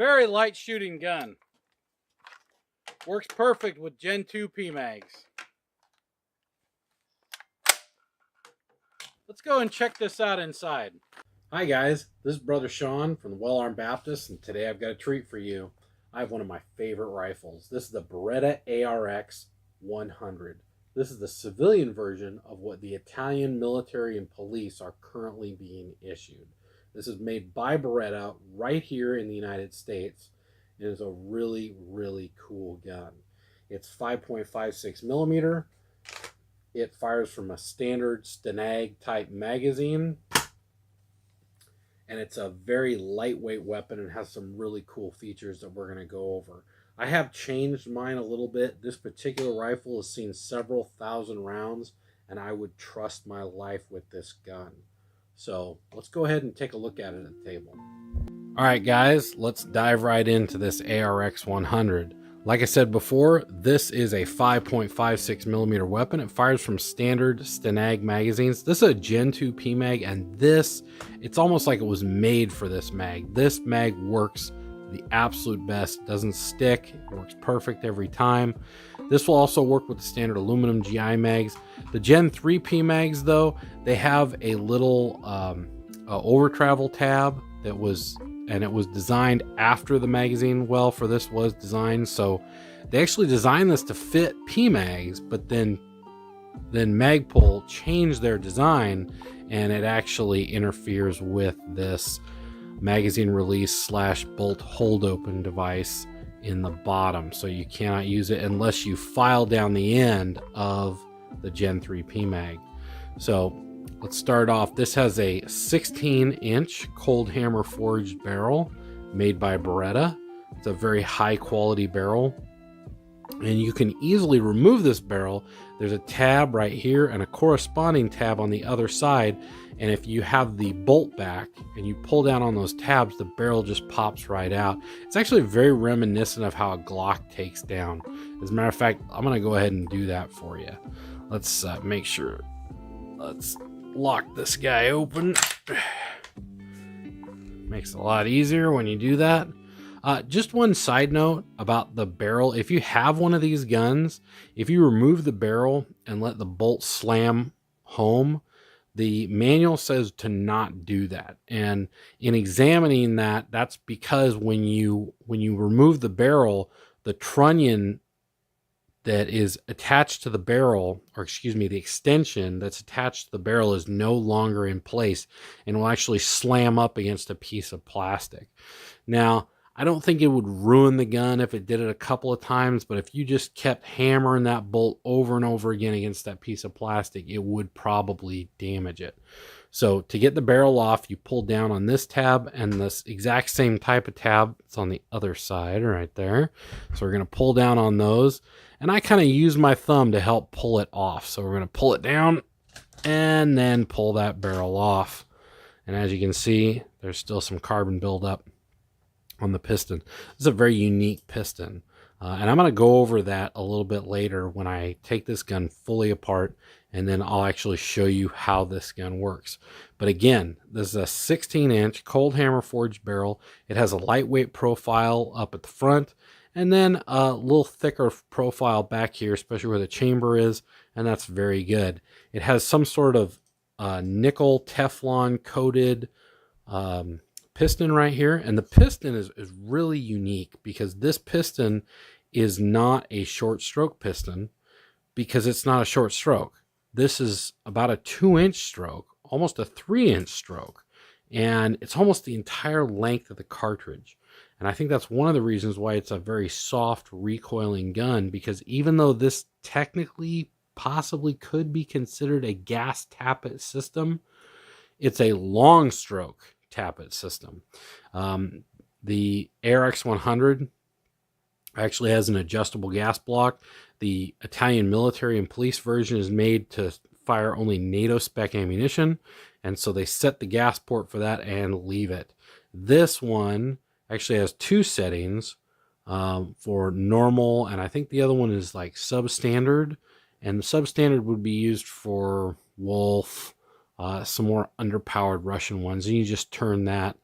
Very light shooting gun. Works perfect with Gen 2 PMags. Let's go and check this out inside. Hi guys, this is Brother Sean from the Well Armed Baptist, and today I've got a treat for you. I have one of my favorite rifles. This is the Beretta ARX100. This is the civilian version of what the Italian military and police are currently being issued. This is made by Beretta right here in the United States. It is a really, really cool gun. It's 5.56 millimeter. It fires from a standard Stenag type magazine. And it's a very lightweight weapon and has some really cool features that we're going to go over. I have changed mine a little bit. This particular rifle has seen several thousand rounds, and I would trust my life with this gun. So let's go ahead and take a look at it at the table. All right, guys, let's dive right into this ARX100. Like I said before, this is a 5.56 millimeter weapon. It fires from standard Stenag magazines. This is a Gen 2 PMag, and it's almost like it was made for this mag. This mag works the absolute best. Doesn't stick. It works perfect every time. This will also work with the standard aluminum GI mags. The Gen 3 PMags, though, they have a little over travel tab that was designed after the magazine well for this was designed. So they actually designed this to fit PMags, but then Magpul changed their design, and it actually interferes with this magazine release / bolt hold open device in the bottom. So you cannot use it unless you file down the end of the Gen 3 PMag. So let's start off. This has a 16-inch cold hammer forged barrel made by Beretta. It's a very high quality barrel, and you can easily remove this barrel. There's a tab right here and a corresponding tab on the other side, and if you have the bolt back and you pull down on those tabs, the barrel just pops right out. It's actually very reminiscent of how a Glock takes down. As a matter of fact, I'm going to go ahead and do that for you. Let's make sure. Let's lock this guy open. Makes it a lot easier when you do that. Just one side note about the barrel. If you have one of these guns, if you remove the barrel and let the bolt slam home, the manual says to not do that. And in examining that, that's because when you remove the barrel, the trunnion that is attached to the barrel, or excuse me, the extension that's attached to the barrel is no longer in place and will actually slam up against a piece of plastic. Now, I don't think it would ruin the gun if it did it a couple of times, but if you just kept hammering that bolt over and over again against that piece of plastic, it would probably damage it. So to get the barrel off, you pull down on this tab and this exact same type of tab. It's on the other side right there. So we're going to pull down on those. And I kind of use my thumb to help pull it off. So we're going to pull it down and then pull that barrel off. And as you can see, there's still some carbon buildup on the piston. This is a very unique piston. And I'm going to go over that a little bit later when I take this gun fully apart, and then I'll actually show you how this gun works. But again, this is a 16-inch cold hammer forged barrel. It has a lightweight profile up at the front, and then a little thicker profile back here, especially where the chamber is, and that's very good. It has some sort of nickel Teflon coated piston right here, and the piston is really unique because this piston is not a short stroke piston, because it's not a short stroke. This is about a 2-inch stroke, almost a 3-inch stroke, and it's almost the entire length of the cartridge. And I think that's one of the reasons why it's a very soft recoiling gun, because even though this technically possibly could be considered a gas tappet system, it's a long stroke tappet system. The ARX100 actually has an adjustable gas block. The Italian military and police version is made to fire only NATO spec ammunition, and so they set the gas port for that and leave it. This one actually has two settings for normal, and I think the other one is like substandard, and the substandard would be used for Wolf, some more underpowered Russian ones, and you just turn that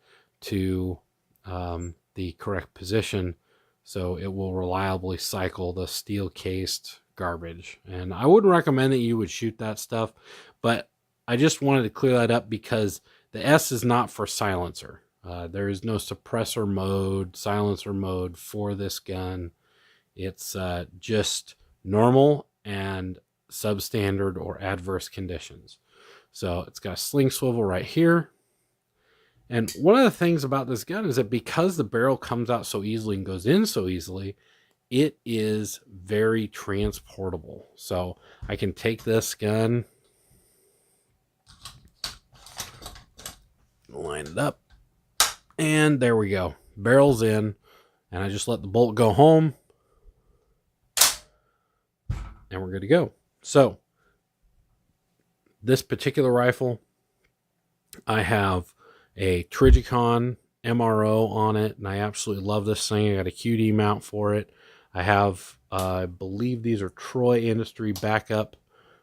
to the the correct position so it will reliably cycle the steel cased garbage. And I wouldn't recommend that you would shoot that stuff, but I just wanted to clear that up because the S is not for silencer. There is no suppressor mode, silencer mode for this gun. It's just normal and substandard or adverse conditions. So it's got a sling swivel right here. And one of the things about this gun is that because the barrel comes out so easily and goes in so easily, it is very transportable. So I can take this gun, line it up, and there we go. Barrel's in, and I just let the bolt go home, and we're good to go. So this particular rifle, I have a Trigicon MRO on it, and I absolutely love this thing. I got a QD mount for it. I have, I believe these are Troy Industry backup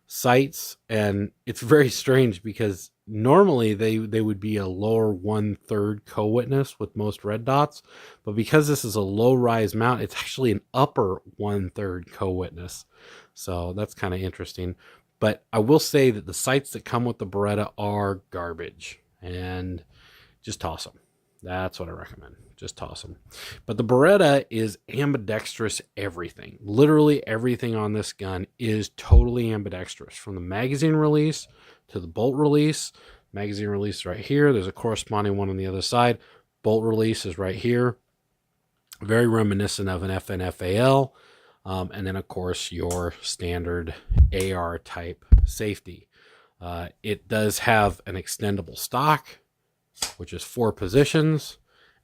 sights, and it's very strange because normally they would be a lower 1/3 co-witness with most red dots, but because this is a low-rise mount, it's actually an upper 1/3 co-witness. So that's kind of interesting. But I will say that the sights that come with the Beretta are garbage, and just toss them. That's what I recommend. Just toss them. But the Beretta is ambidextrous everything. Literally everything on this gun is totally ambidextrous. From the magazine release to the bolt release. Magazine release right here. There's a corresponding one on the other side. Bolt release is right here. Very reminiscent of an FNFAL. And then, of course, your standard AR type safety. It does have an extendable stock, which is 4 positions.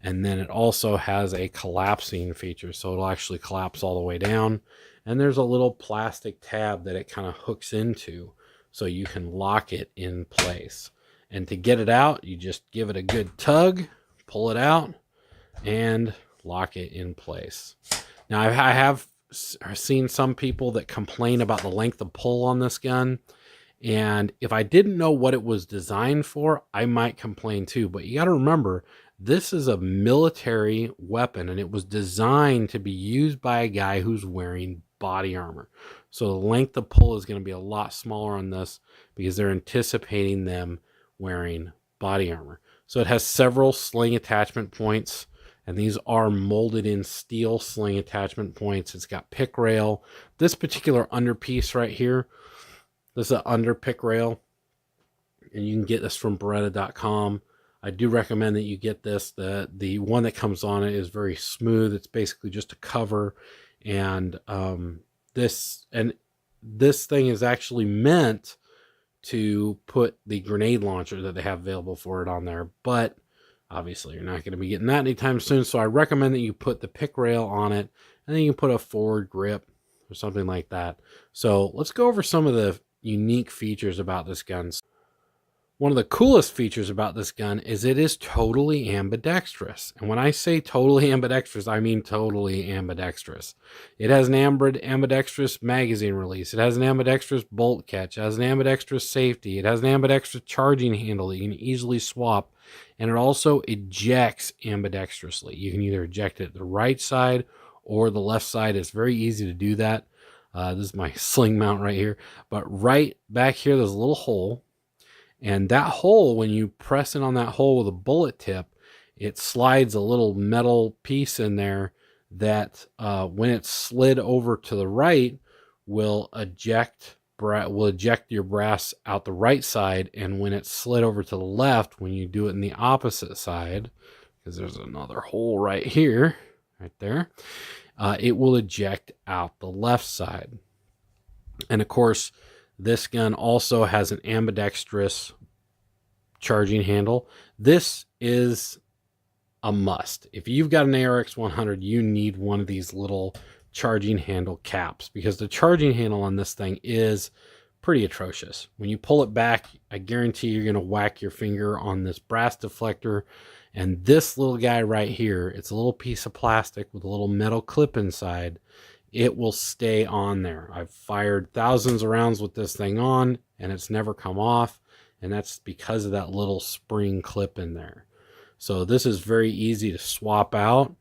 And then it also has a collapsing feature. So it'll actually collapse all the way down. And there's a little plastic tab that it kind of hooks into so you can lock it in place. And to get it out, you just give it a good tug, pull it out, and lock it in place. Now, I have seen some people that complain about the length of pull on this gun. And if I didn't know what it was designed for, I might complain too. But you got to remember, this is a military weapon, and it was designed to be used by a guy who's wearing body armor. So the length of pull is going to be a lot smaller on this because they're anticipating them wearing body armor. So it has several sling attachment points, and these are molded in steel sling attachment points. It's got pick rail. This particular underpiece right here, this is an under pick rail, and you can get this from Beretta.com. I do recommend that you get this. The one that comes on it is very smooth. It's basically just a cover, and this thing is actually meant to put the grenade launcher that they have available for it on there. But obviously, you're not going to be getting that anytime soon. So I recommend that you put the pick rail on it, and then you can put a forward grip or something like that. So let's go over some of the unique features about this gun. One of the coolest features about this gun is it is totally ambidextrous. And when I say totally ambidextrous, I mean totally ambidextrous. It has an ambidextrous magazine release. It has an ambidextrous bolt catch. It has an ambidextrous safety. It has an ambidextrous charging handle that you can easily swap. And it also ejects ambidextrously. You can either eject it the right side or the left side. It's very easy to do that. This is my sling mount right here. But right back here, there's a little hole. And that hole, when you press in on that hole with a bullet tip, it slides a little metal piece in there that when it's slid over to the right, will eject your brass out the right side. And when it's slid over to the left, when you do it in the opposite side, because there's another hole right here, right there, it will eject out the left side. And of course, this gun also has an ambidextrous charging handle. This is a must. If you've got an ARX100, you need one of these little charging handle caps because the charging handle on this thing is pretty atrocious. When you pull it back, I guarantee you're going to whack your finger on this brass deflector. And this little guy right here, it's a little piece of plastic with a little metal clip inside. It will stay on there. I've fired thousands of rounds with this thing on, and it's never come off, and that's because of that little spring clip in there. So this is very easy to swap out.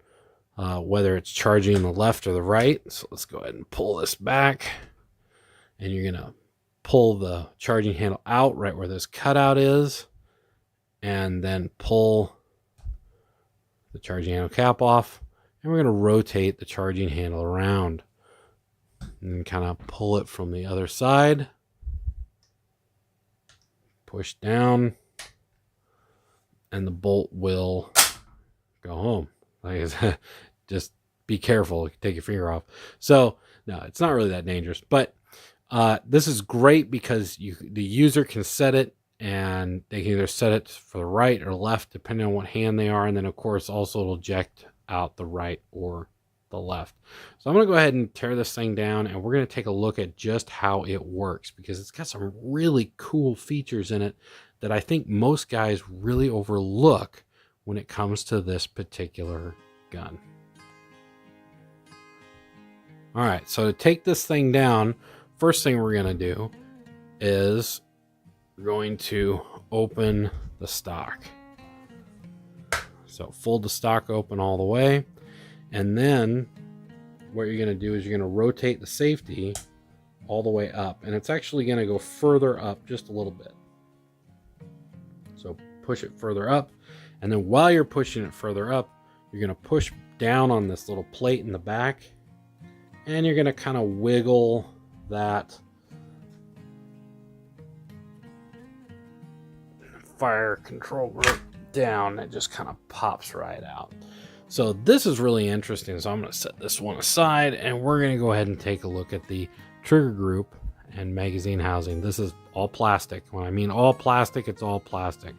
whether it's charging on the left or the right. So let's go ahead and pull this back, and you're going to pull the charging handle out right where this cutout is, and then pull the charging handle cap off, and we're going to rotate the charging handle around and kind of pull it from the other side, push down, and the bolt will go home. Like I said, just be careful, take your finger off. So no, it's not really that dangerous, but this is great because the user can set it, and they can either set it for the right or left depending on what hand they are, and then of course also it'll eject out the right or the left. So I'm going to go ahead and tear this thing down, and we're going to take a look at just how it works, because it's got some really cool features in it that I think most guys really overlook when it comes to this particular gun. All right, so to take this thing down, first thing we're going to do is we're going to open the stock. So fold the stock open all the way, and then what you're going to do is you're going to rotate the safety all the way up, and it's actually going to go further up just a little bit. So push it further up, and then while you're pushing it further up, you're going to push down on this little plate in the back, and you're going to kind of wiggle that fire control group down. It just kind of pops right out. So this is really interesting. So I'm going to set this one aside, and we're going to go ahead and take a look at the trigger group and magazine housing. This is all plastic. When I mean all plastic, it's all plastic.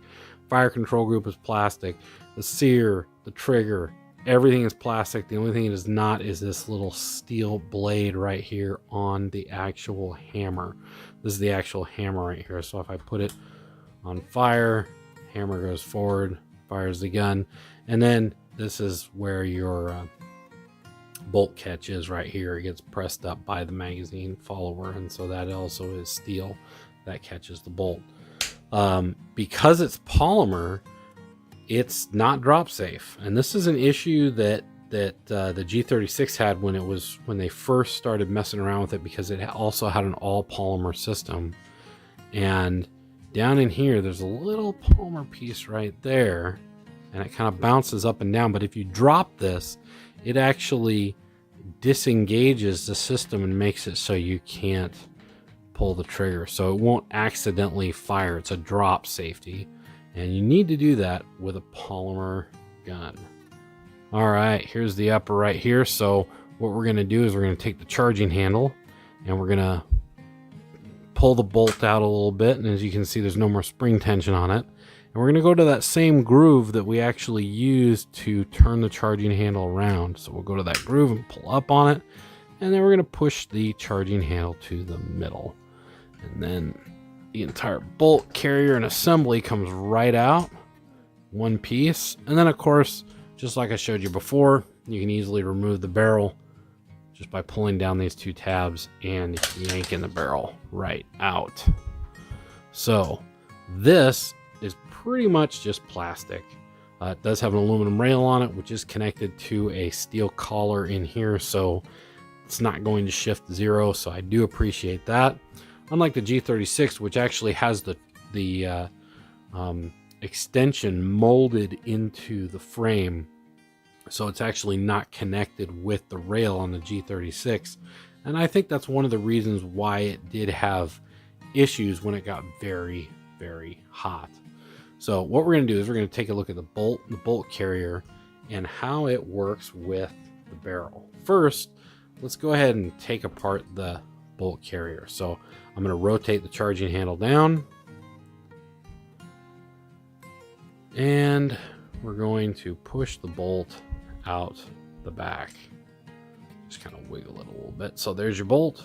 Fire control group is plastic. The sear, the trigger, everything is plastic. The only thing it is not is this little steel blade right here on the actual hammer. This is the actual hammer right here. So if I put it on fire, hammer goes forward, fires the gun, and then this is where your bolt catch is right here. It gets pressed up by the magazine follower, and so that also is steel that catches the bolt. Because it's polymer, it's not drop safe, and this is an issue that the G36 had when they first started messing around with it, because it also had an all polymer system. And down in here there's a little polymer piece right there, and it kind of bounces up and down, but if you drop this, it actually disengages the system and makes it so you can't pull the trigger, so it won't accidentally fire. It's a drop safety, and you need to do that with a polymer gun. All right, here's the upper right here. So what we're going to do is we're going to take the charging handle, and we're going to pull the bolt out a little bit, and as you can see, there's no more spring tension on it. And we're going to go to that same groove that we actually used to turn the charging handle around. So we'll go to that groove and pull up on it, and then we're going to push the charging handle to the middle. And then the entire bolt carrier and assembly comes right out, one piece. And then of course, just like I showed you before, you can easily remove the barrel just by pulling down these two tabs and yanking the barrel right out. So this is pretty much just plastic. It does have an aluminum rail on it, which is connected to a steel collar in here, so it's not going to shift zero, so I do appreciate that. Unlike the G36, which actually has the extension molded into the frame, so it's actually not connected with the rail on the G36. And I think that's one of the reasons why it did have issues when it got very, very hot. So what we're going to do is we're going to take a look at the bolt carrier and how it works with the barrel. First, let's go ahead and take apart the bolt carrier. So I'm going to rotate the charging handle down, and we're going to push the bolt out the back. Just kind of wiggle it a little bit. So there's your bolt,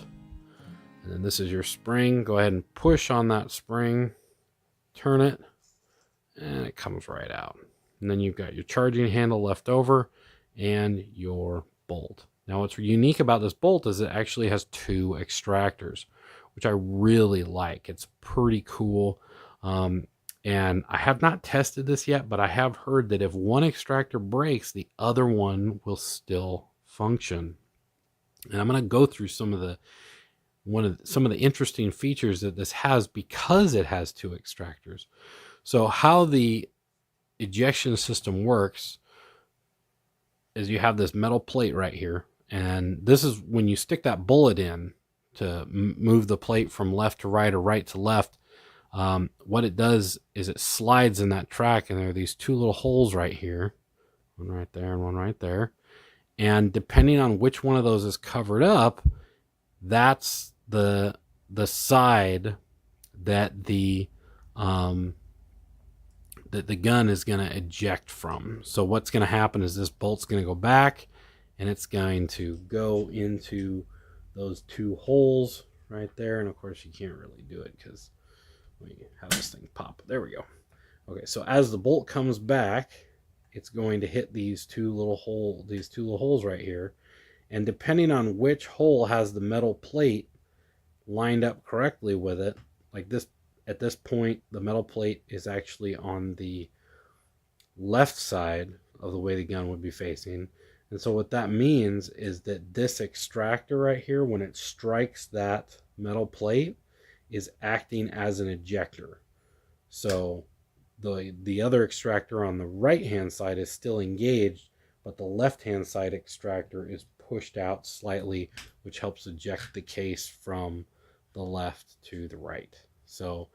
and then this is your spring. Go ahead and push on that spring, turn it, and it comes right out. And then you've got your charging handle left over and your bolt. Now what's unique about this bolt is it actually has two extractors, which I really like. It's pretty cool. And And I have not tested this yet, but I have heard that if one extractor breaks, the other one will still function. And I'm going to go through some of the interesting features that this has because it has two extractors. So how the ejection system works is you have this metal plate right here, and this is when you stick that bullet in to move the plate from left to right or right to left. What it does is it slides in that track, and there are these two little holes right here, one right there and one right there. And depending on which one of those is covered up, that's the side that the gun is going to eject from. So what's going to happen is this bolt's going to go back, and it's going to go into those two holes right there. And of course you can't really do it because we have this thing pop. There we go. Okay, so as the bolt comes back, it's going to hit these two little holes right here. And depending on which hole has the metal plate lined up correctly with it, like this, at this point, the metal plate is actually on the left side of the way the gun would be facing. And so what that means is that this extractor right here, when it strikes that metal plate, is acting as an ejector. So the other extractor on the right hand side is still engaged, but the left hand side extractor is pushed out slightly, which helps eject the case from the left to the right. So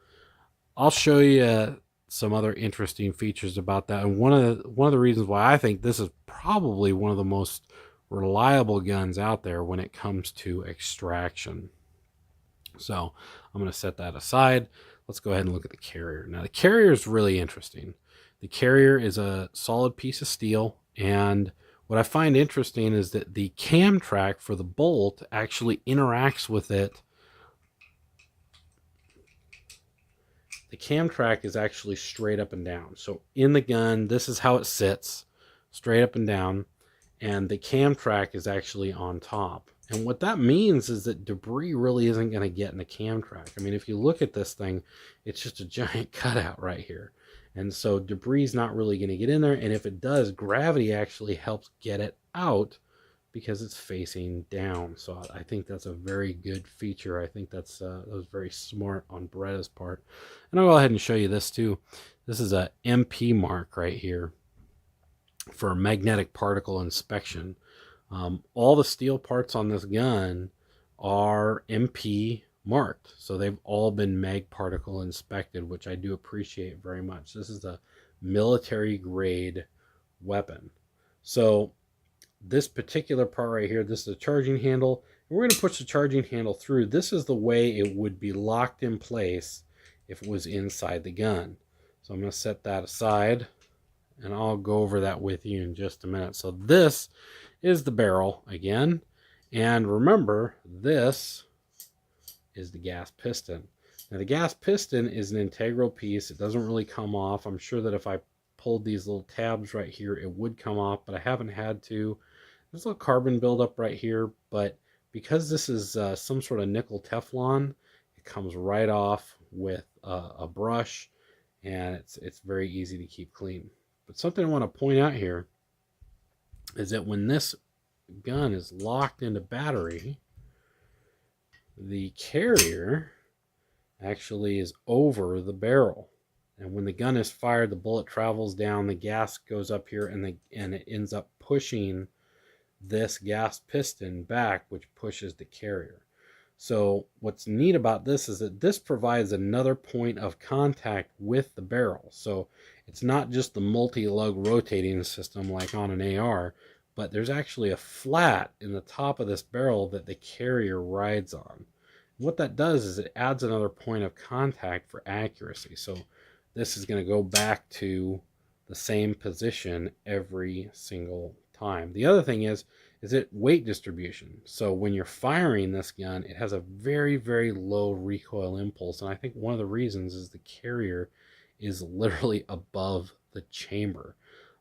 I'll show you some other interesting features about that. And one of the reasons why I think this is probably one of the most reliable guns out there when it comes to extraction. So I'm going to set that aside. Let's go ahead and look at the carrier. Now the carrier is really interesting. The carrier is a solid piece of steel, and what I find interesting is that the cam track for the bolt actually interacts with it. The cam track is actually straight up and down. So in the gun, this is how it sits, straight up and down, and the cam track is actually on top. And what that means is that debris really isn't going to get in the cam track. I mean, if you look at this thing, it's just a giant cutout right here. And so debris is not really going to get in there. And if it does, gravity actually helps get it out because it's facing down. So I think that's a very good feature. I think that was very smart on Beretta's part. And I'll go ahead and show you this too. This is a MP mark right here for magnetic particle inspection. All the steel parts on this gun are MP marked. So they've all been mag particle inspected, which I do appreciate very much. This is a military grade weapon. So this particular part right here, this is a charging handle. And we're going to push the charging handle through. This is the way it would be locked in place if it was inside the gun. So I'm going to set that aside, and I'll go over that with you in just a minute. So this is the barrel again. And remember, this is the gas piston. Now the gas piston is an integral piece. It doesn't really come off. I'm sure that if I pulled these little tabs right here, it would come off, but I haven't had to. There's a little carbon buildup right here, but because this is some sort of nickel Teflon, it comes right off with a brush, and it's very easy to keep clean. But something I want to point out here is that when this gun is locked into battery, the carrier actually is over the barrel. And when the gun is fired, the bullet travels down, the gas goes up here, and it ends up pushing this gas piston back, which pushes the carrier. So what's neat about this is that this provides another point of contact with the barrel. So it's not just the multi-lug rotating system like on an AR, but there's actually a flat in the top of this barrel that the carrier rides on. What that does is it adds another point of contact for accuracy. So this is going to go back to the same position every single time. The other thing is it weight distribution. So when you're firing this gun, it has a very, very low recoil impulse. And I think one of the reasons is the carrier is literally above the chamber.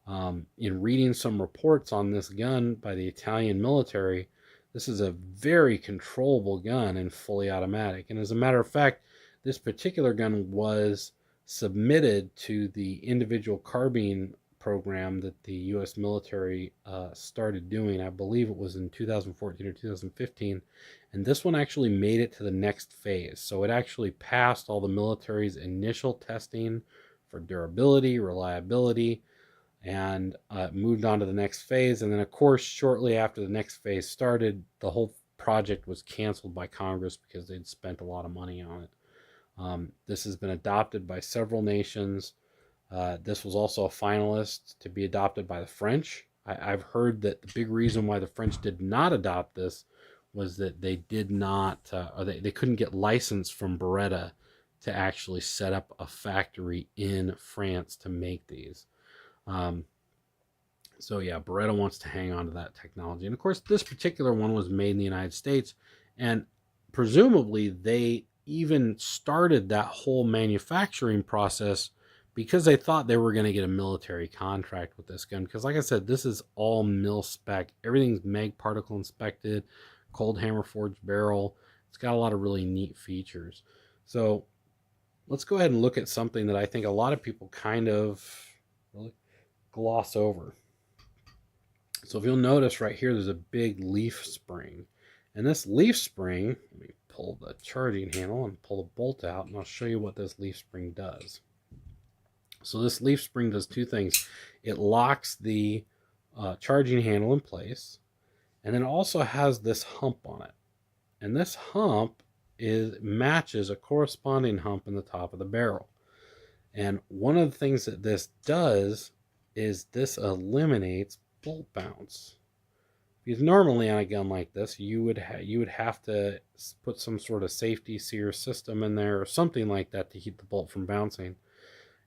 In reading some reports on this gun by the Italian military, this is a very controllable gun and fully automatic. And as a matter of fact, this particular gun was submitted to the individual carbine program that the U.S. military started doing. I believe it was in 2014 or 2015. And this one actually made it to the next phase. So it actually passed all the military's initial testing for durability, reliability, and moved on to the next phase. And then, of course, shortly after the next phase started, the whole project was canceled by Congress because they'd spent a lot of money on it. This has been adopted by several nations. This was also a finalist to be adopted by the French. I've heard that the big reason why the French did not adopt this was that they did not, or they couldn't get license from Beretta to actually set up a factory in France to make these. So yeah, Beretta wants to hang on to that technology. And of course, this particular one was made in the United States, and presumably they even started that whole manufacturing process because they thought they were going to get a military contract with this gun. Because like I said, this is all mil spec. Everything's mag particle inspected, cold hammer forged barrel. It's got a lot of really neat features. So let's go ahead and look at something that I think a lot of people kind of really gloss over. So if you'll notice right here, there's a big leaf spring. And this leaf spring, let me pull the charging handle and pull the bolt out, and I'll show you what this leaf spring does. So this leaf spring does two things. It locks the charging handle in place, and then it also has this hump on it. And this hump matches a corresponding hump in the top of the barrel. And one of the things that this does is this eliminates bolt bounce. Because normally on a gun like this, you would have to put some sort of safety sear system in there or something like that to keep the bolt from bouncing.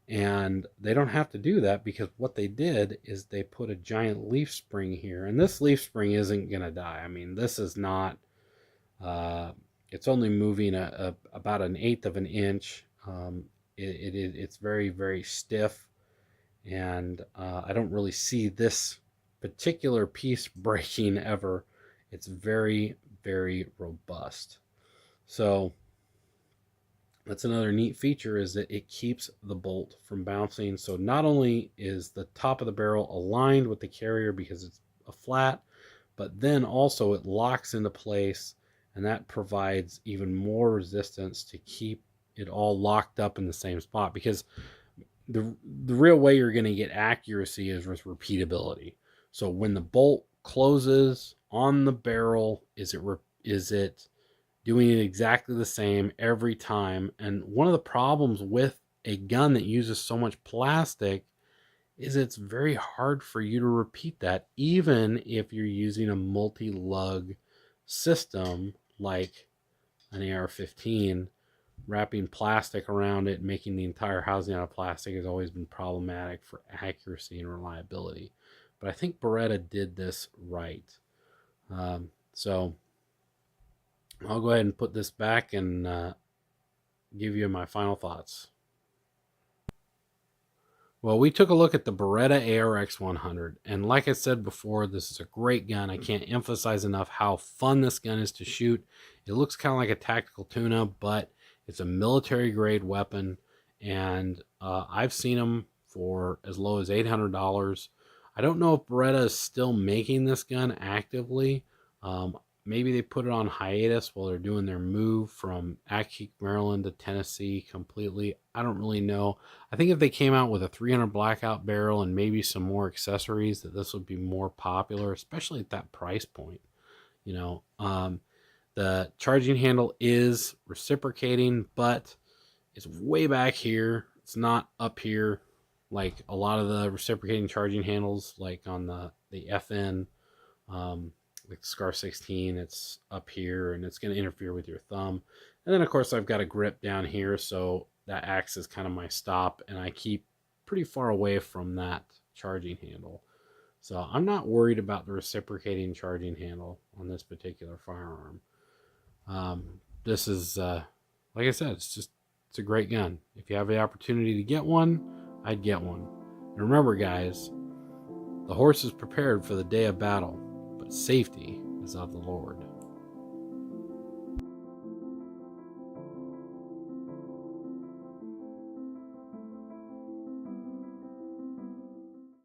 And they don't have to do that because what they did is they put a giant leaf spring here. And this leaf spring isn't going to die. I mean, this is not, it's only moving about 1/8 of an inch. It's very, very stiff. And I don't really see this particular piece breaking ever. It's very, very robust. So that's another neat feature, is that it keeps the bolt from bouncing. So not only is the top of the barrel aligned with the carrier because it's a flat, but then also it locks into place, and that provides even more resistance to keep it all locked up in the same spot. Because the real way you're going to get accuracy is with repeatability. So when the bolt closes on the barrel, is it doing it exactly the same every time? And one of the problems with a gun that uses so much plastic is it's very hard for you to repeat that, even if you're using a multi-lug system like an AR-15. Wrapping plastic around it, making the entire housing out of plastic has always been problematic for accuracy and reliability. But I think Beretta did this right. So I'll go ahead and put this back and give you my final thoughts. Well, we took a look at the Beretta ARX100, and like I said before, this is a great gun. I can't emphasize enough how fun this gun is to shoot. It looks kind of like a tactical tuna, but it's a military grade weapon, and I've seen them for as low as $800. I don't know if Beretta is still making this gun actively. Maybe they put it on hiatus while they're doing their move from Accokeek, Maryland to Tennessee completely. I don't really know. I think if they came out with a 300 blackout barrel and maybe some more accessories, that this would be more popular, especially at that price point. You know, the charging handle is reciprocating, but it's way back here. It's not up here like a lot of the reciprocating charging handles, like on the FN, like the Scar 16. It's up here, and it's going to interfere with your thumb. And then, of course, I've got a grip down here, so that acts as kind of my stop, and I keep pretty far away from that charging handle. So I'm not worried about the reciprocating charging handle on this particular firearm. This is, like I said, it's a great gun. If you have the opportunity to get one, I'd get one. And remember, guys, the horse is prepared for the day of battle, but safety is of the Lord.